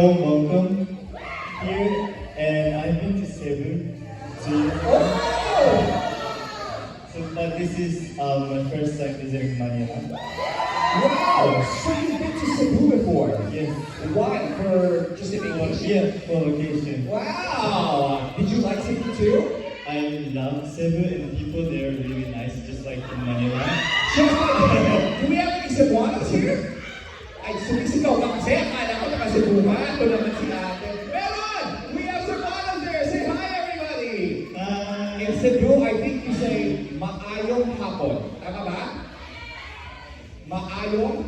welcome here, and I've been to Cebu too. So, but this is my first time visiting Manila. Wow! So you've been to Cebu before? Yes. Why? For just a vacation? Yeah, for vacation. Wow! Did you like Cebu too? I love Cebu, and the people there are really nice, just like in Manila. Do we have any Cebuanos here? Ay, sumisigaw ka kasi. Akala ko naka-Cebuhan. Doon naman si ate. Meron! We have Cebuanos there! Say hi, everybody! In Cebu, I think you say, maayong hapon. Tama ba? Maayong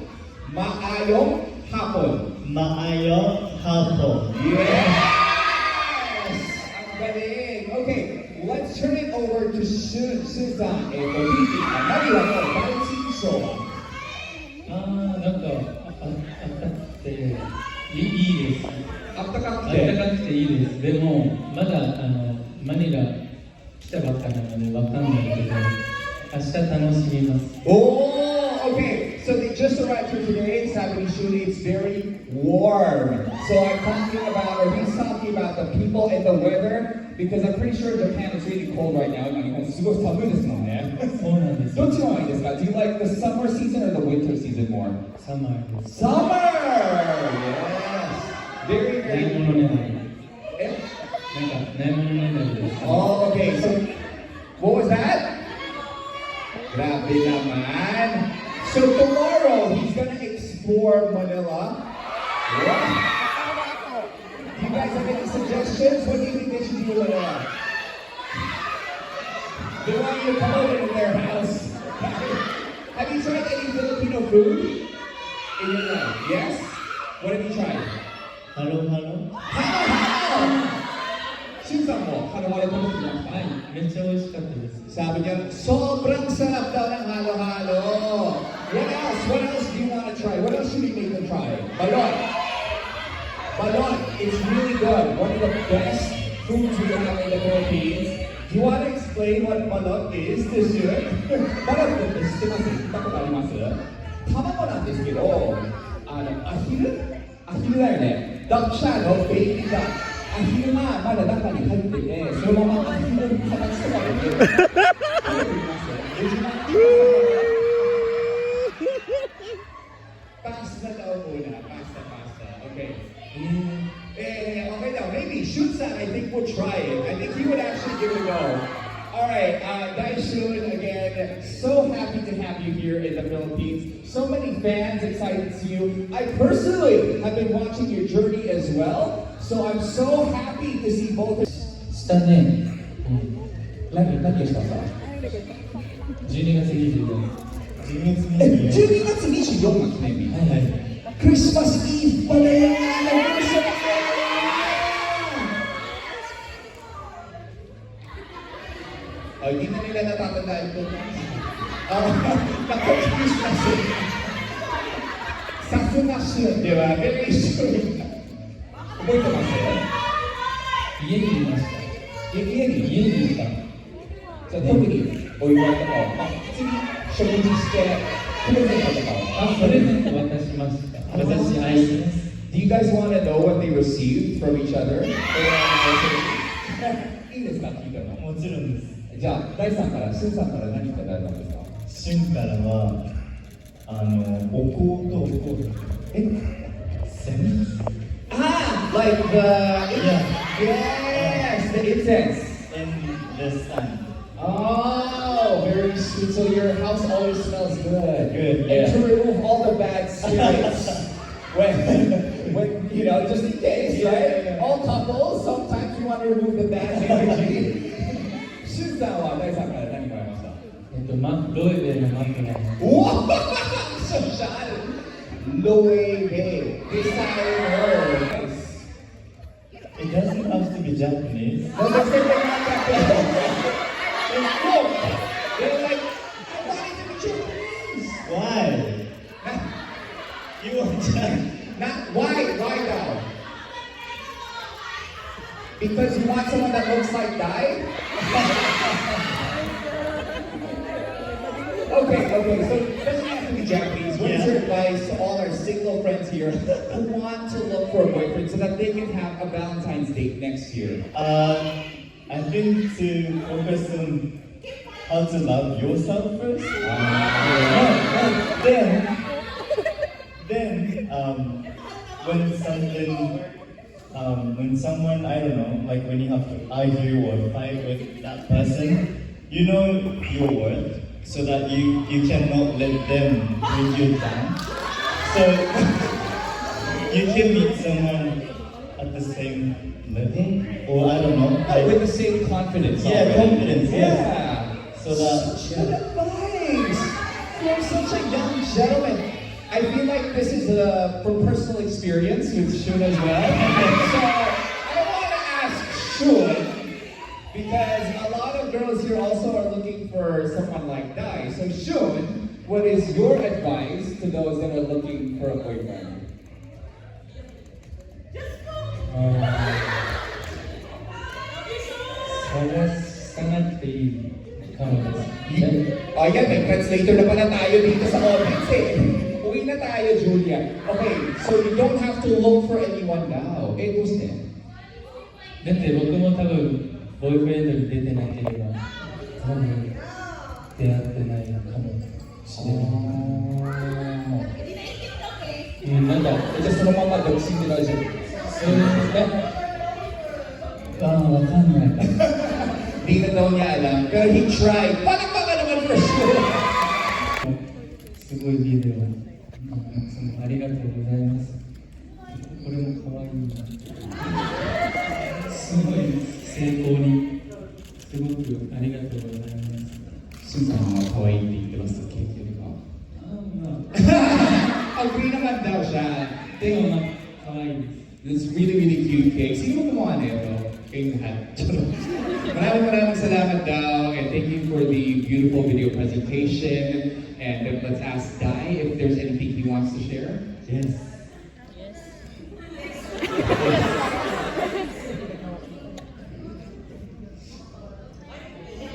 hapon. Maayong hapon. Yes! Ang galing! Okay, let's turn it over to Susan. Pagiging ang Manila ko, bakit si Iso? なんか、あったくていいです。あったかあったくて。かくていいです。でも、まだマニラ来たばっかなのでわかんないけど、明日楽しみます。Oh, okay. So they just arrived here today in Sabanishuli. It's very warm. So I'm talking about, or he's talking about the people and the weather, because I'm pretty sure Japan is really cold right now. すごい寒いですもんね。そうなんです。どっちの方がいいですか? Do you like the summer season or the winter season more? サマーです。 Summer! Yes! Very, ない very... ものねだり。 Eh? なんか、ないものねだりです。 Oh, okay. So, what was that? Grabe naman. So tomorrow, he's gonna explore Manila. What? You guys have any suggestions? What do you think they should do in Manila? They want you to come over to their house. Have you tried any Filipino food in your life? Yes? What have you tried? Hello, hello. Halo-halo! Shin-san mo, halo-halo po ba? はい、めっちゃ美味しかったです。 Sabi niya, sobrang sarap daw ng halo-halo. What else? What else do you want to try? What else should we make them try? Balot. Balot. It's really good. One of the best foods we have in the Philippines. Do you want to explain what balot is to Shun? Balot って知ってます？聞いたことあります？卵なんですけど、アヒルだよね。ダックシャーのベイビーダック。アヒルがまだ中に入ってて、そのままアヒルの形とかで食べてみますよ。Pasta daw muna. Pasta. Okay. Okay now, maybe Shun-san, I think we'll try it. I think he would actually give it a go. Alright, Daishun, again, so happy to have you here in the Philippines. So many fans excited to see you. I personally have been watching your journey as well. So I'm so happy to see both of you. 下ね、何をしたんだ? 12月24日。 12月24日。 12月24日記念日。はいはい。クリスマスイブパレード。Hindi na nila natatandaan ito. Naka-Christmas. Sa sunasyon, di ba? Very soon. 覚えてます家にいました。家に家にいた。じゃあ特にお祝いとかを、普通に食事してプレゼントとかを。プレゼント渡しました。私、アイスです。Do you guys want to know what they received from each other? いいですか聞いたの。もちろんです。じゃあ、大さんから、シュンさんから何いただいたんですか？シュンからは、お香と線 like the Yeah. yes, the incense. and the sun. Oh, very sweet. So your house always smells good. Good, And yeah. to remove all the bad spirits. when you know, just in case, Yeah, right? yeah, yeah. All couples, sometimes you want to remove the bad energy. シュンさんは大さんから何もらいました？ロエベの枕。おおシャシャロエベデサイ It doesn't have to be Japanese. No, let's get back to They're like, I want it to be Japanese. Why? You want Japanese? Not why now? Because you want someone that looks like Dai? Okay, so it doesn't have to be Japanese. What is your advice to all our single friends here who want to look for a boyfriend so that they can have a Valentine's date next year? I think to focus on how to love yourself first. Then when someone, I don't know, like when you have to argue or fight with that person, you know your worth, so that you cannot let them bring you down. So you can meet someone at the same level, or I don't know, Like with the same confidence. yeah, already. confidence, Yeah. yeah. So that Such good advice. You're such a young gentleman. I feel like this is from personal experience with Shun as well. So I want to ask Shun, because a lot of girls here also are looking for someone like Dai. So Shun, what is your advice to those that are looking for a boyfriend? sangat Oh, yan, may translator na pala tayo dito sa audience eh. Uwi na tayo, Julia. Okay, so you don't have to look for anyone now. Eh, gusto niya. だって僕も多分ボーイフレンドに出てなければ多分出会ってないかもしれない。なんか Ito sa mga mag-doxing nila dyan. そうわかんないか。 Di na daw niya alam, pero he tried. Palakpakan naman for sure. すごいビデオありがとうございます。これも可愛いな。すごい成功にすごくありがとうございます。Shunさんは可愛いって言ってます、ケーキよりは。まあ Agree naman daw siya. でも可愛いです。 It's really, really cute cake. Sino gumawa nito? Kayong lahat. Maraming salamat daw, and thank you for the beautiful video presentation. And let's ask Dai if there's anything he wants to share. yes.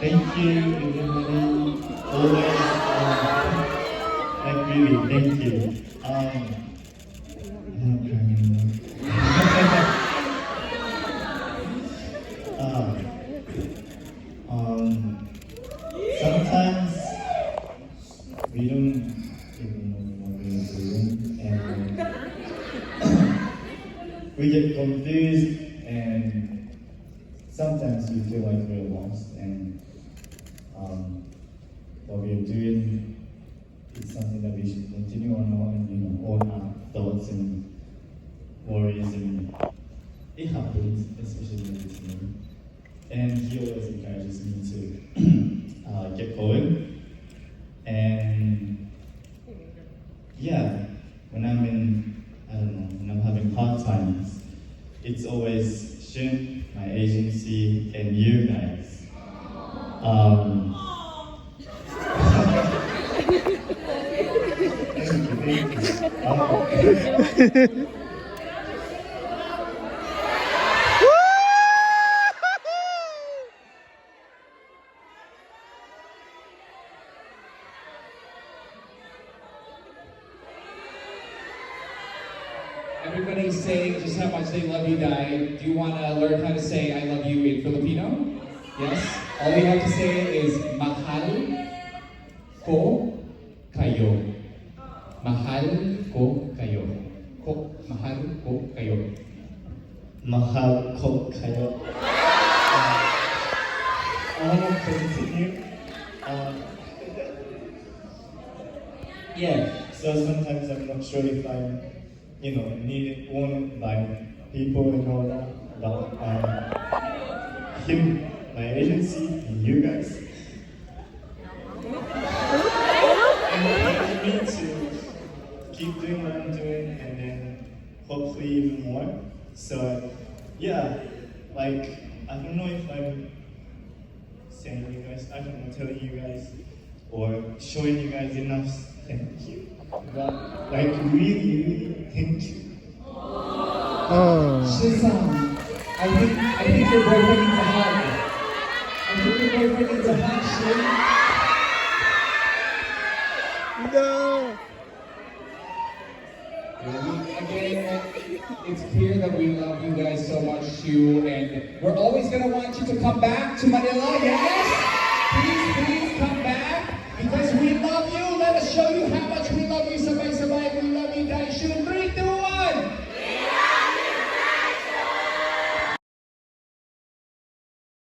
Thank you, everybody. Always, like really, thank you. I'm crying anymore. Sometimes we don't even know what we're doing, and we get confused, and sometimes we feel like we're lost, and what we're doing is something that we should continue on, and all our thoughts and worries, and it happens, especially when it's new. And he always encourages me to get going. And yeah, when I'm when I'm having hard times, it's always Shun, my agency, and you guys. Thank you. Everybody's saying just how much they love you, Dai. Do you want to learn how to say I love you in Filipino? Yes? All you have to say is mahal ko kayo. Mahal ko kayo. Mahal ko kayo. Mahal ko kayo. I want to continue. Yeah, so sometimes I'm not sure if I'm, needed, wanted by people and all that. About him, my agency, and you guys. And me to keep doing what I'm doing, and then hopefully even more. So, yeah, like, I don't know if I'm saying you guys, I don't know, telling you guys, or showing you guys enough thank you. But, like, really, thank you. Shun-san, I think your boyfriend needs a hug. I think your boyfriend needs a hug, Shun. Again, it's clear that we love you guys so much too, and we're always gonna want you to come back to Manila. Yes, please come back because we love you. Let us show you how